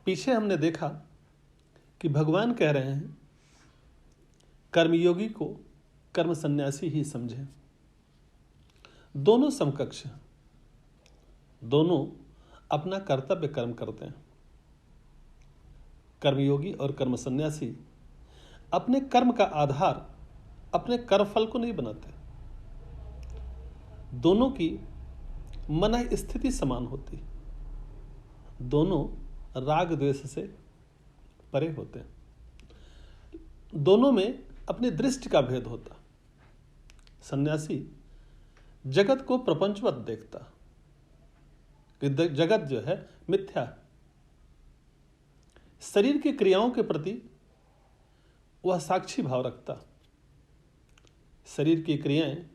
पीछे हमने देखा कि भगवान कह रहे हैं कर्मयोगी को कर्म सन्यासी ही समझें। दोनों समकक्ष हैं, दोनों अपना कर्तव्य कर्म करते हैं। कर्मयोगी और कर्म सन्यासी अपने कर्म का आधार अपने कर्मफल को नहीं बनाते। दोनों की मन स्थिति समान होती, दोनों राग द्वेष से परे होते हैं, दोनों में अपनी दृष्टि का भेद होता। सन्यासी जगत को प्रपंचवत देखता कि जगत जो है मिथ्या है। शरीर की क्रियाओं के प्रति वह साक्षी भाव रखता। शरीर की क्रियाएं,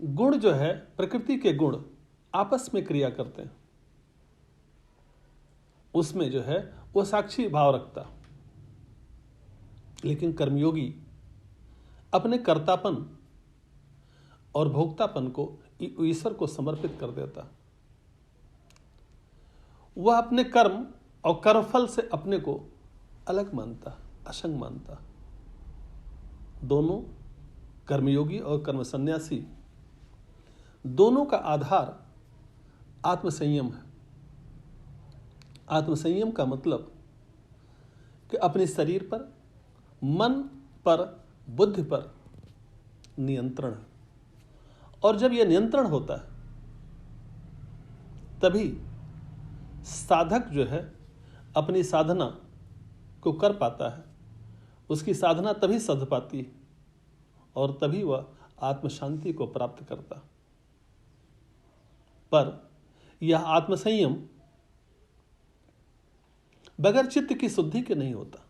गुण जो है प्रकृति के गुण आपस में क्रिया करते हैं, उसमें जो है वह साक्षी भाव रखता। लेकिन कर्मयोगी अपने कर्तापन और भोक्तापन को ईश्वर को समर्पित कर देता। वह अपने कर्म और कर्मफल से अपने को अलग मानता, असंग मानता। दोनों कर्मयोगी और कर्म सन्यासी दोनों का आधार आत्मसंयम है। आत्मसंयम का मतलब कि अपने शरीर पर, मन पर, बुद्धि पर नियंत्रण है। और जब यह नियंत्रण होता है तभी साधक जो है अपनी साधना को कर पाता है। उसकी साधना तभी सध पाती है और तभी वह आत्मशांति को प्राप्त करता। पर यह आत्मसंयम बगैर चित्त की शुद्धि के नहीं होता।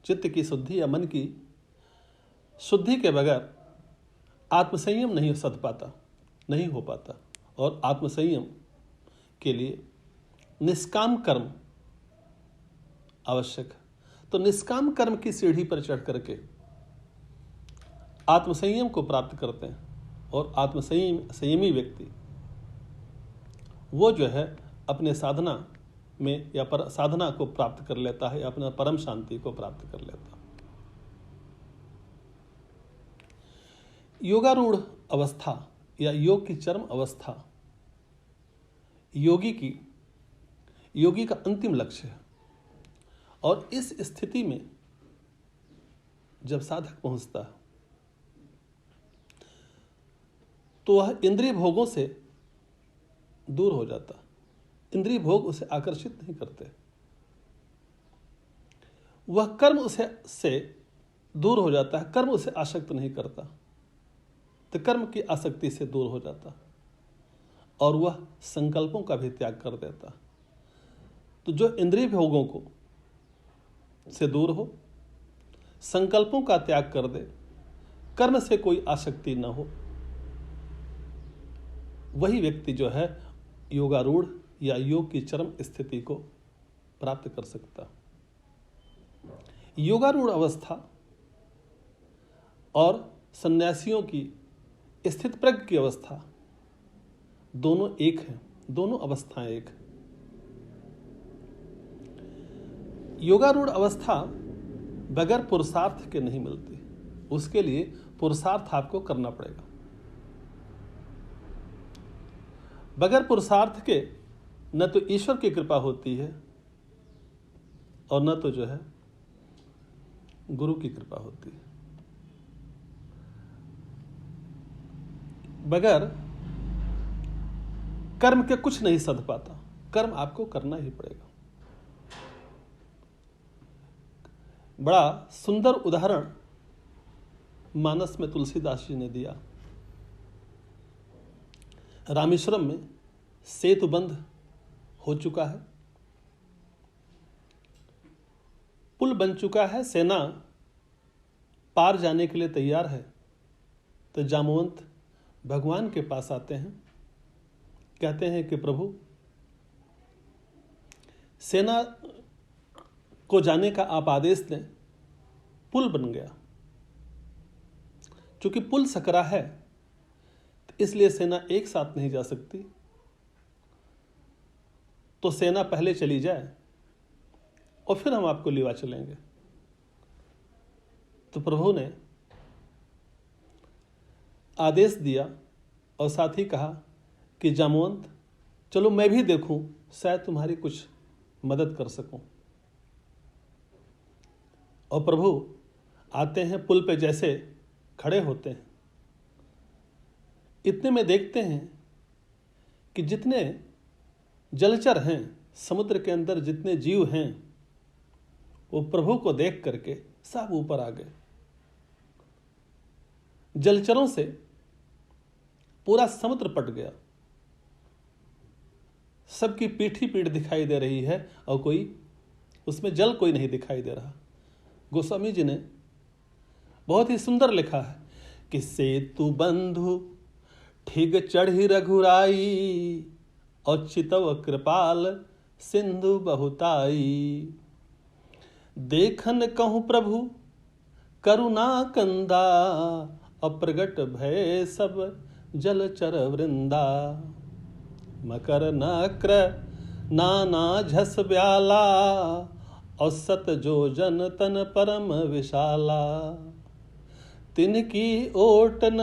चित्त की शुद्धि या मन की शुद्धि के बगैर आत्मसंयम नहीं सध पाता, नहीं हो पाता। और आत्मसंयम के लिए निष्काम कर्म आवश्यक है। तो निष्काम कर्म की सीढ़ी पर चढ़ करके आत्मसंयम को प्राप्त करते हैं। और संयमी व्यक्ति वो जो है अपने साधना में या साधना को प्राप्त कर लेता है, या अपना परम शांति को प्राप्त कर लेता है। योगारूढ़ अवस्था या योग की चरम अवस्था योगी का अंतिम लक्ष्य है। और इस स्थिति में जब साधक पहुंचता है तो वह इंद्रिय भोगों से दूर हो जाता। इंद्रिय भोग उसे आकर्षित नहीं करते। वह कर्म से दूर हो जाता है, कर्म उसे आसक्त नहीं करता। तो कर्म की आसक्ति से दूर हो जाता और वह संकल्पों का भी त्याग कर देता। तो जो इंद्रिय भोगों को से दूर हो, संकल्पों का त्याग कर दे, कर्म से कोई आसक्ति न हो, वही व्यक्ति जो है योगारूढ़ या योग की चरम स्थिति को प्राप्त कर सकता। योगारूढ़ अवस्था और सन्यासियों की स्थित प्रज्ञ की अवस्था दोनों एक हैं, दोनों अवस्थाएं एक हैं। योगारूढ़ अवस्था बगैर पुरुषार्थ के नहीं मिलती, उसके लिए पुरुषार्थ आपको करना पड़ेगा। बगैर पुरुषार्थ के न तो ईश्वर की कृपा होती है और न तो जो है गुरु की कृपा होती है। बगैर कर्म के कुछ नहीं सध पाता, कर्म आपको करना ही पड़ेगा। बड़ा सुंदर उदाहरण मानस में तुलसीदास जी ने दिया। रामेश्वरम में सेतु बंध हो चुका है, पुल बन चुका है, सेना पार जाने के लिए तैयार है। तो जामवंत भगवान के पास आते हैं, कहते हैं कि प्रभु, सेना को जाने का आप आदेश दें, पुल बन गया। चूंकि पुल सकरा है तो इसलिए सेना एक साथ नहीं जा सकती। तो सेना पहले चली जाए और फिर हम आपको लिवा चलेंगे। तो प्रभु ने आदेश दिया और साथ ही कहा कि जामवंत चलो मैं भी देखूं, शायद तुम्हारी कुछ मदद कर सकूं। और प्रभु आते हैं, पुल पे जैसे खड़े होते हैं, इतने में देखते हैं कि जितने जलचर हैं, समुद्र के अंदर जितने जीव हैं, वो प्रभु को देख करके सब ऊपर आ गए। जलचरों से पूरा समुद्र पट गया, सबकी पीठ ही पीठ दिखाई दे रही है और कोई उसमें जल कोई नहीं दिखाई दे रहा। गोस्वामी जी ने बहुत ही सुंदर लिखा है कि सेतु बंधु ठिग चढ़ी रघुराई और चितव कृपाल सिंधु बहुताई। देखन कहूँ प्रभु करुणा कंदा अप्रगट भय सब जलचर वृंदा। मकर नक्र नाना झस ब्याला और सत जो जन तन परम विशाला। तिनकी ओटन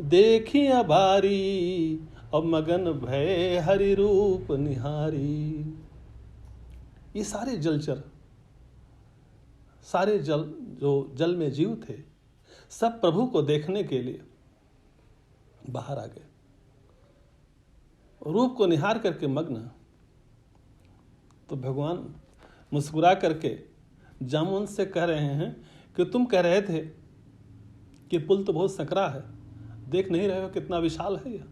देखी अबारी और मगन भय हरि रूप निहारी। ये सारे जलचर, सारे जो जल में जीव थे, सब प्रभु को देखने के लिए बाहर आ गए, रूप को निहार करके मग्न। तो भगवान मुस्कुरा करके जामुन से कह रहे हैं कि तुम कह रहे थे कि पुल तो बहुत सकरा है, देख नहीं रहे हो कितना विशाल है यह।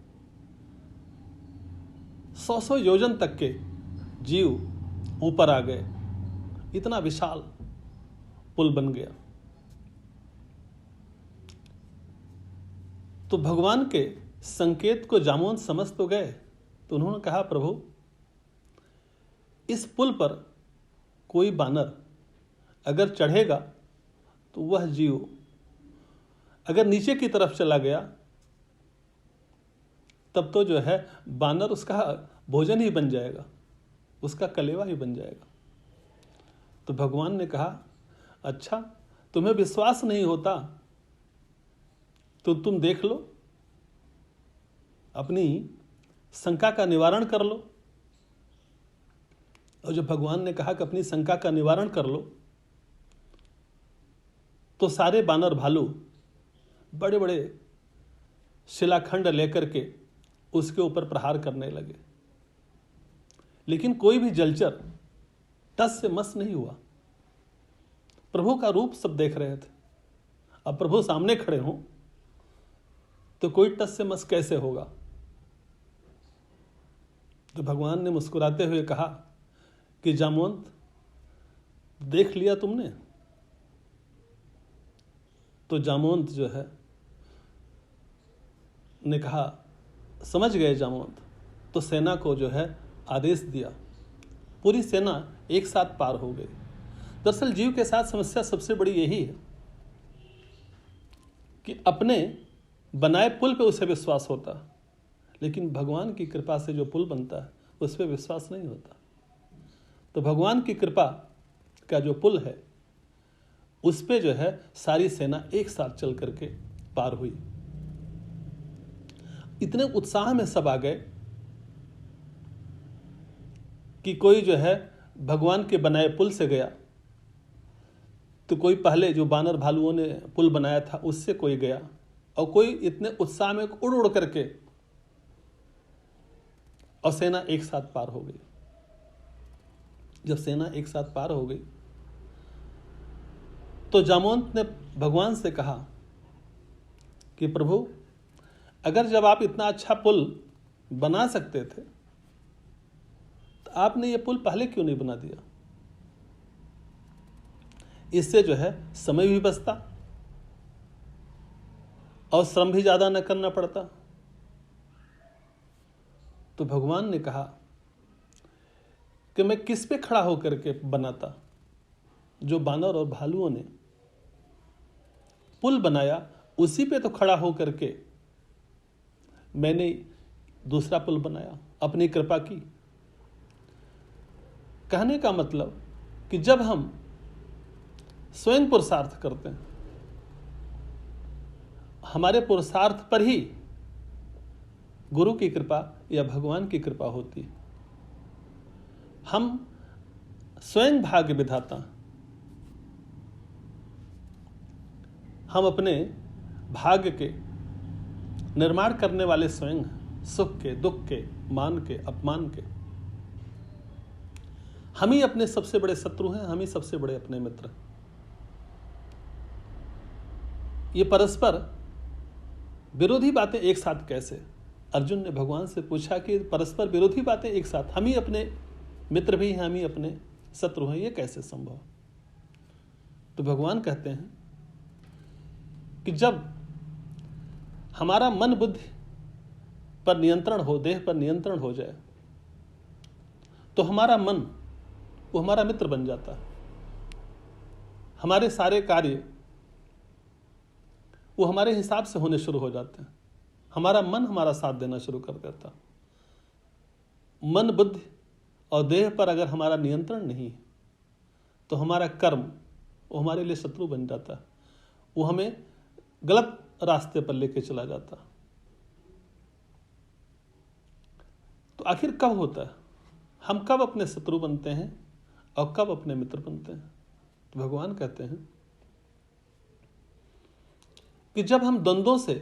100 योजन तक के जीव ऊपर आ गए, इतना विशाल पुल बन गया। तो भगवान के संकेत को जामुन समझ तो गए, तो उन्होंने कहा प्रभु इस पुल पर कोई बानर अगर चढ़ेगा तो वह जीव अगर नीचे की तरफ चला गया तब तो जो है बानर उसका भोजन ही बन जाएगा, उसका कलेवा ही बन जाएगा। तो भगवान ने कहा अच्छा तुम्हें विश्वास नहीं होता तो तुम देख लो, अपनी शंका का निवारण कर लो। और जब भगवान ने कहा कि अपनी शंका का निवारण कर लो, तो सारे बानर भालू बड़े बड़े शिलाखंड लेकर के उसके ऊपर प्रहार करने लगे, लेकिन कोई भी जलचर टस से मस नहीं हुआ। प्रभु का रूप सब देख रहे थे, अब प्रभु सामने खड़े हों तो कोई टस से मस कैसे होगा। तो भगवान ने मुस्कुराते हुए कहा कि जामवंत देख लिया तुमने। तो जामवंत जो है ने कहा समझ गए जामवंत। तो सेना को जो है आदेश दिया, पूरी सेना एक साथ पार हो गई। दरअसल जीव के साथ समस्या सबसे बड़ी यही है कि अपने बनाए पुल पे उसे विश्वास होता, लेकिन भगवान की कृपा से जो पुल बनता है उस पर विश्वास नहीं होता। तो भगवान की कृपा का जो पुल है उस पे जो है सारी सेना एक साथ चल करके पार हुई। इतने उत्साह में सब आ गए कि कोई जो है भगवान के बनाए पुल से गया, तो कोई पहले जो बानर भालुओं ने पुल बनाया था उससे कोई गया, और कोई इतने उत्साह में उड़ उड़ करके, और सेना एक साथ पार हो गई। जब सेना एक साथ पार हो गई तो जामवंत ने भगवान से कहा कि प्रभु अगर जब आप इतना अच्छा पुल बना सकते थे तो आपने ये पुल पहले क्यों नहीं बना दिया। इससे जो है समय भी बचता और श्रम भी ज्यादा न करना पड़ता। तो भगवान ने कहा कि मैं किस पे खड़ा होकर के बनाता। जो बानर और भालुओं ने पुल बनाया उसी पे तो खड़ा होकर के मैंने दूसरा पुल बनाया, अपनी कृपा की। कहने का मतलब कि जब हम स्वयं पुरुषार्थ करते हैं, हमारे पुरुषार्थ पर ही गुरु की कृपा या भगवान की कृपा होती है। हम स्वयं भाग्य विधाता, हम अपने भाग्य के निर्माण करने वाले स्वयं हैं। सुख के, दुख के, मान के, अपमान के हम ही अपने सबसे बड़े शत्रु हैं, हम ही सबसे बड़े अपने मित्र। ये परस्पर विरोधी बातें एक साथ कैसे? अर्जुन ने भगवान से पूछा कि परस्पर विरोधी बातें एक साथ, हम ही अपने मित्र भी हैं, हम ही अपने शत्रु हैं, ये कैसे संभव? तो भगवान कहते हैं कि जब हमारा मन बुद्धि पर नियंत्रण हो, देह पर नियंत्रण हो जाए, तो हमारा मन वो हमारा मित्र बन जाता है। हमारे सारे कार्य वो हमारे हिसाब से होने शुरू हो जाते हैं। हमारा मन हमारा साथ देना शुरू कर देता। मन, बुद्धि और देह पर अगर हमारा नियंत्रण नहीं है तो हमारा कर्म वो हमारे लिए शत्रु बन जाता है। वो हमें गलत रास्ते पर लेके चला जाता। तो आखिर कब होता है? हम कब अपने शत्रु बनते हैं और कब अपने मित्र बनते हैं? तो भगवान कहते हैं कि जब हम द्वंद्वों से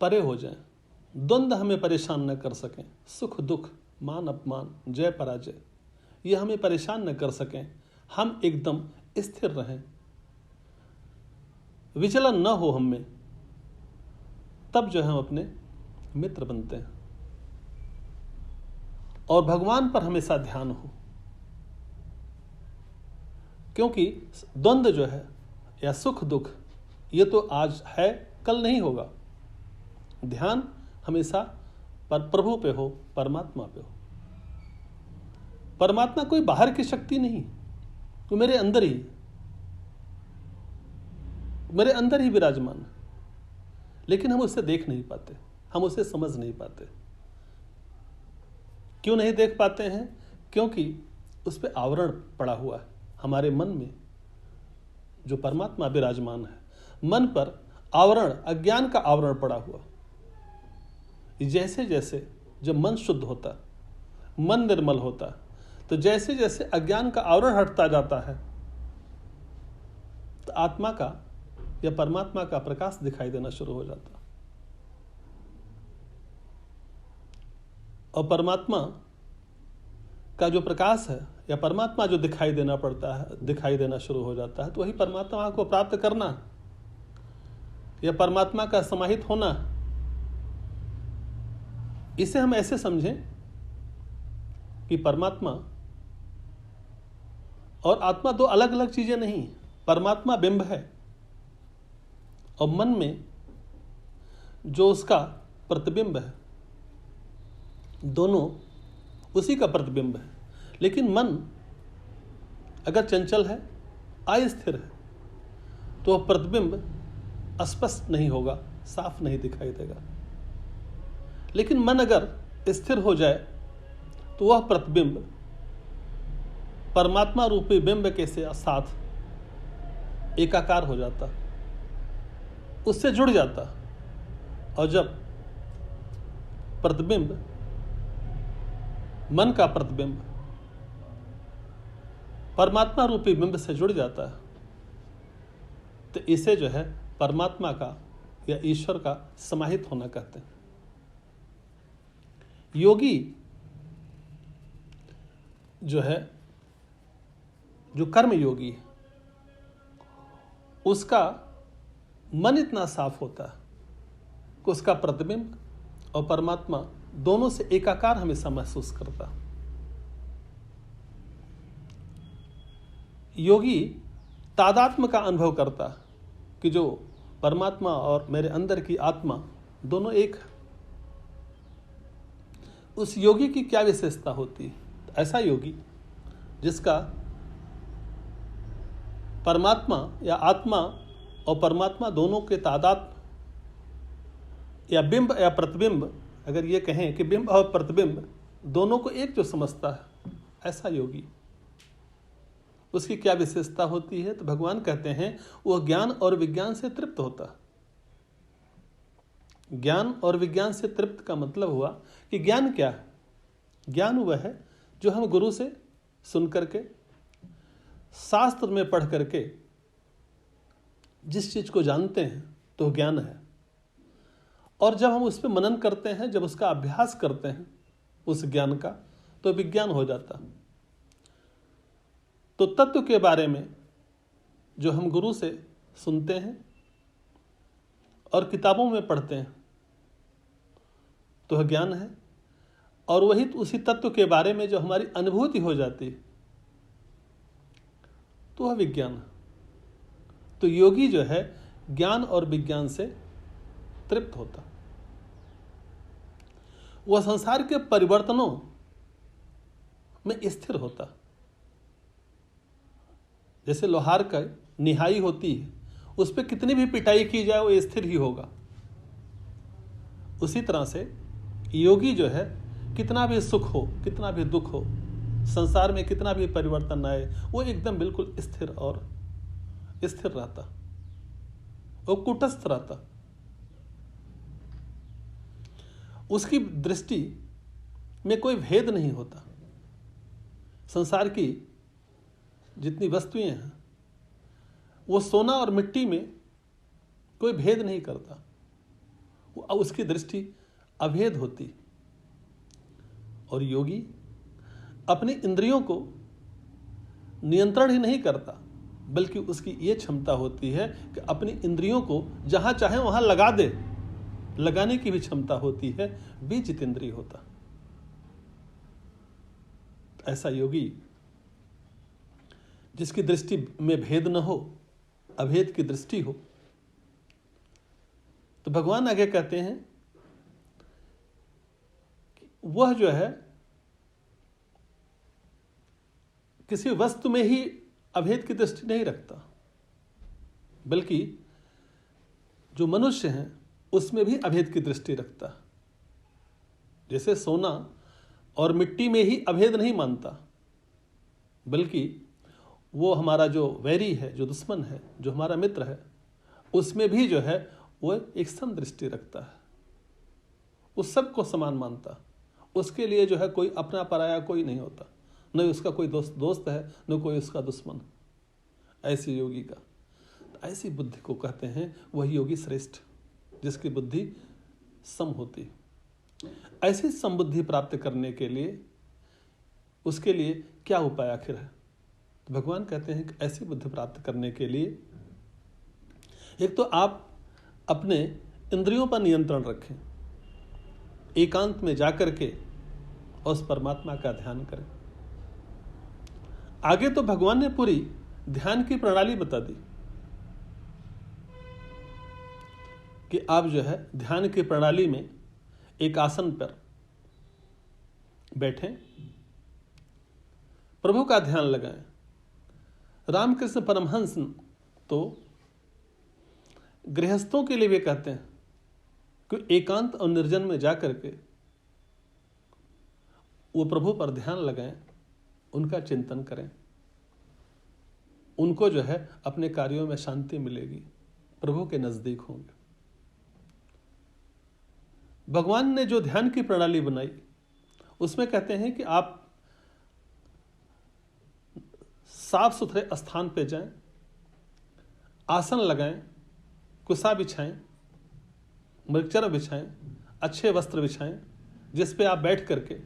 परे हो जाएं, द्वंद्व हमें परेशान न कर सकें, सुख दुख, मान अपमान, जय पराजय, ये हमें परेशान न कर सकें, हम एकदम स्थिर रहें, विचलन न हो हम में, तब जो है हम अपने मित्र बनते हैं। और भगवान पर हमेशा ध्यान हो, क्योंकि द्वंद्व जो है या सुख दुख ये तो आज है, कल नहीं होगा। ध्यान हमेशा पर प्रभु पे हो, परमात्मा पे हो। परमात्मा कोई बाहर की शक्ति नहीं, वो मेरे अंदर ही विराजमान है, लेकिन हम उसे देख नहीं पाते, हम उसे समझ नहीं पाते। क्यों नहीं देख पाते हैं? क्योंकि उस पर आवरण पड़ा हुआ है। हमारे मन में जो परमात्मा विराजमान है, मन पर आवरण, अज्ञान का आवरण पड़ा हुआ। जैसे जैसे जब मन शुद्ध होता, मन निर्मल होता, तो जैसे जैसे अज्ञान का आवरण हटता जाता है, तो आत्मा का या परमात्मा का प्रकाश दिखाई देना शुरू हो जाता। और परमात्मा का जो प्रकाश है या परमात्मा जो दिखाई देना शुरू हो जाता है, तो वही परमात्मा को प्राप्त करना या परमात्मा का समाहित होना। इसे हम ऐसे समझें कि परमात्मा और आत्मा दो अलग अलग चीजें नहीं। परमात्मा बिंब है और मन में जो उसका प्रतिबिंब है, दोनों उसी का प्रतिबिंब है। लेकिन मन अगर चंचल है, अस्थिर है, तो वह प्रतिबिंब स्पष्ट नहीं होगा, साफ नहीं दिखाई देगा। लेकिन मन अगर स्थिर हो जाए तो वह प्रतिबिंब परमात्मा रूपी बिंब के साथ एकाकार हो जाता, उससे जुड़ जाता। और जब प्रतिबिंब, मन का प्रतिबिंब परमात्मा रूपी बिंब से जुड़ जाता है, तो इसे जो है परमात्मा का या ईश्वर का समाहित होना कहते हैं। योगी जो है, जो कर्म योगी है, उसका मन इतना साफ होता है कि उसका प्रतिबिंब और परमात्मा दोनों से एकाकार हमेशा महसूस करता। योगी तादात्म्य का अनुभव करता कि जो परमात्मा और मेरे अंदर की आत्मा दोनों एक है। उस योगी की क्या विशेषता होती है? ऐसा योगी जिसका परमात्मा या आत्मा और परमात्मा दोनों के तादात्म्य या बिंब या प्रतिबिंब, अगर ये कहें कि बिंब और प्रतिबिंब दोनों को एक जो समझता है, ऐसा योगी। उसकी क्या विशेषता होती है? तो भगवान कहते हैं वह ज्ञान और विज्ञान से तृप्त होता है। ज्ञान और विज्ञान से तृप्त का मतलब हुआ कि ज्ञान क्या है? ज्ञान वह है जो हम गुरु से सुन करके, शास्त्र में पढ़ करके जिस चीज को जानते हैं तो ज्ञान है। और जब हम उस पर मनन करते हैं, जब उसका अभ्यास करते हैं उस ज्ञान का, तो विज्ञान हो जाता। तो तत्व के बारे में जो हम गुरु से सुनते हैं और किताबों में पढ़ते हैं तो वह ज्ञान है। और वही उसी तत्व के बारे में जो हमारी अनुभूति हो जाती है तो वह विज्ञान है। तो योगी जो है ज्ञान और विज्ञान से तृप्त होता, वह संसार के परिवर्तनों में स्थिर होता। जैसे लोहार का निहाई होती है, उस पर कितनी भी पिटाई की जाए वो स्थिर ही होगा। उसी तरह से योगी जो है कितना भी सुख हो, कितना भी दुख हो, संसार में कितना भी परिवर्तन आए, वो एकदम बिल्कुल स्थिर और स्थिर रहता, वो कुटस्थ रहता। उसकी दृष्टि में कोई भेद नहीं होता। संसार की जितनी वस्तुएं हैं वो सोना और मिट्टी में कोई भेद नहीं करता, उसकी दृष्टि अभेद होती। और योगी अपनी इंद्रियों को नियंत्रण ही नहीं करता, बल्कि उसकी ये क्षमता होती है कि अपनी इंद्रियों को जहां चाहे वहां लगा दे, लगाने की भी क्षमता होती है। बीजित इंद्रिय होता। ऐसा योगी जिसकी दृष्टि में भेद न हो, अभेद की दृष्टि हो, तो भगवान आगे कहते हैं कि वह जो है किसी वस्तु में ही अभेद की दृष्टि नहीं रखता, बल्कि जो मनुष्य हैं उसमें भी अभेद की दृष्टि रखता। जैसे सोना और मिट्टी में ही अभेद नहीं मानता, बल्कि वो हमारा जो वैरी है, जो दुश्मन है, जो हमारा मित्र है, उसमें भी जो है वो एक सम दृष्टि रखता है। उस सब को समान मानता। उसके लिए जो है कोई अपना पराया कोई नहीं होता, न उसका कोई दोस्त है, न कोई उसका दुश्मन। ऐसी योगी का, ऐसी बुद्धि को कहते हैं वही योगी श्रेष्ठ, जिसकी बुद्धि सम होती। ऐसी समबुद्धि प्राप्त करने के लिए उसके लिए क्या उपाय आखिर है? तो भगवान कहते हैं कि ऐसी बुद्धि प्राप्त करने के लिए एक तो आप अपने इंद्रियों पर नियंत्रण रखें, एकांत में जाकर के और उस परमात्मा का ध्यान करें। आगे तो भगवान ने पूरी ध्यान की प्रणाली बता दी कि आप जो है ध्यान की प्रणाली में एक आसन पर बैठें, प्रभु का ध्यान लगाएं। रामकृष्ण परमहंस तो गृहस्थों के लिए भी कहते हैं कि एकांत और निर्जन में जाकर के वो प्रभु पर ध्यान लगाएं, उनका चिंतन करें। उनको जो है अपने कार्यों में शांति मिलेगी, प्रभु के नजदीक होंगे। भगवान ने जो ध्यान की प्रणाली बनाई उसमें कहते हैं कि आप साफ सुथरे स्थान पे जाएं, आसन लगाएं, कुसा बिछाएं, मृगचर्या बिछाएं, अच्छे वस्त्र बिछाएं जिस पे आप बैठ करके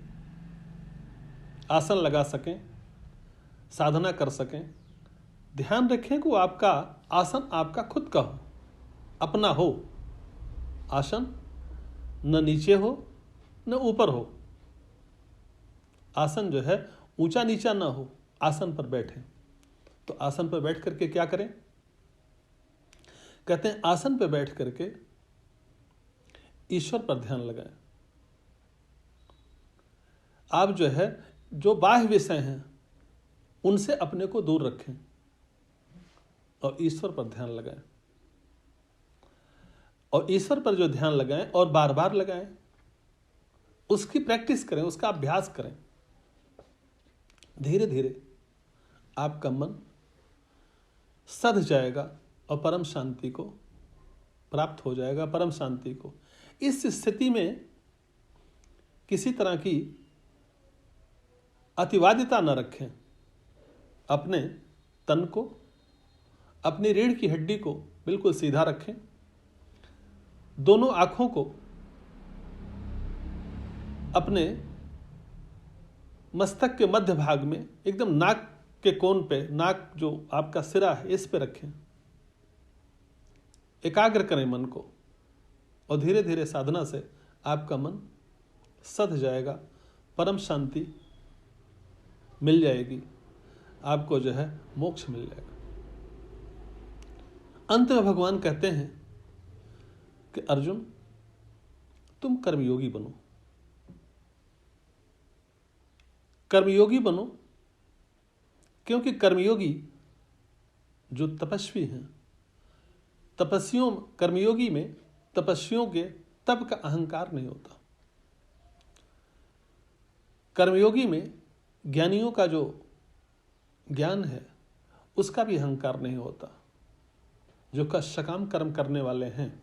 आसन लगा सकें, साधना कर सकें। ध्यान रखें कि वो आपका आसन आपका खुद का हो, अपना हो। आसन न नीचे हो न ऊपर हो। आसन जो है ऊंचा नीचा ना हो, आसन पर बैठें। तो आसन पर बैठ करके क्या करें? कहते हैं आसन पर बैठ करके ईश्वर पर ध्यान लगाएं। आप जो है जो बाह्य विषय हैं उनसे अपने को दूर रखें और ईश्वर पर ध्यान लगाएं। और ईश्वर पर जो ध्यान लगाएं और बार बार लगाएं, उसकी प्रैक्टिस करें, उसका अभ्यास करें। धीरे धीरे आपका मन सध जाएगा और परम शांति को प्राप्त हो जाएगा। परम शांति को इस स्थिति में किसी तरह की अतिवादिता न रखें। अपने तन को, अपनी रीढ़ की हड्डी को बिल्कुल सीधा रखें। दोनों आंखों को अपने मस्तक के मध्य भाग में, एकदम नाक के कोण पे, नाक जो आपका सिरा है इस पे रखें। एकाग्र करें मन को और धीरे धीरे साधना से आपका मन सध जाएगा, परम शांति मिल जाएगी, आपको जो है मोक्ष मिल जाएगा। अंत में भगवान कहते हैं कि अर्जुन, तुम कर्मयोगी बनो। कर्मयोगी बनो क्योंकि कर्मयोगी जो तपस्वी हैं, कर्मयोगी में तपस्वियों के तप का अहंकार नहीं होता। कर्मयोगी में ज्ञानियों का जो ज्ञान है उसका भी अहंकार नहीं होता। जो सकाम कर्म करने वाले हैं,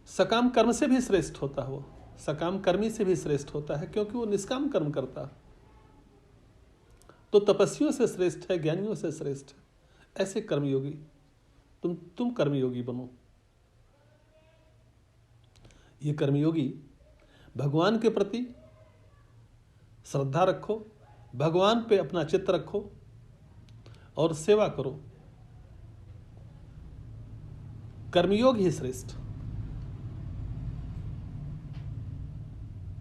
सकाम कर्म से भी श्रेष्ठ होता है, वो सकाम कर्मी से भी श्रेष्ठ होता है क्योंकि वो निष्काम कर्म करता है। तो तपस्वियों से श्रेष्ठ है, ज्ञानियों से श्रेष्ठ है। ऐसे कर्मयोगी तुम कर्मयोगी बनो। ये कर्मयोगी भगवान के प्रति श्रद्धा रखो, भगवान पे अपना चित्त रखो और सेवा करो। कर्मयोग ही श्रेष्ठ।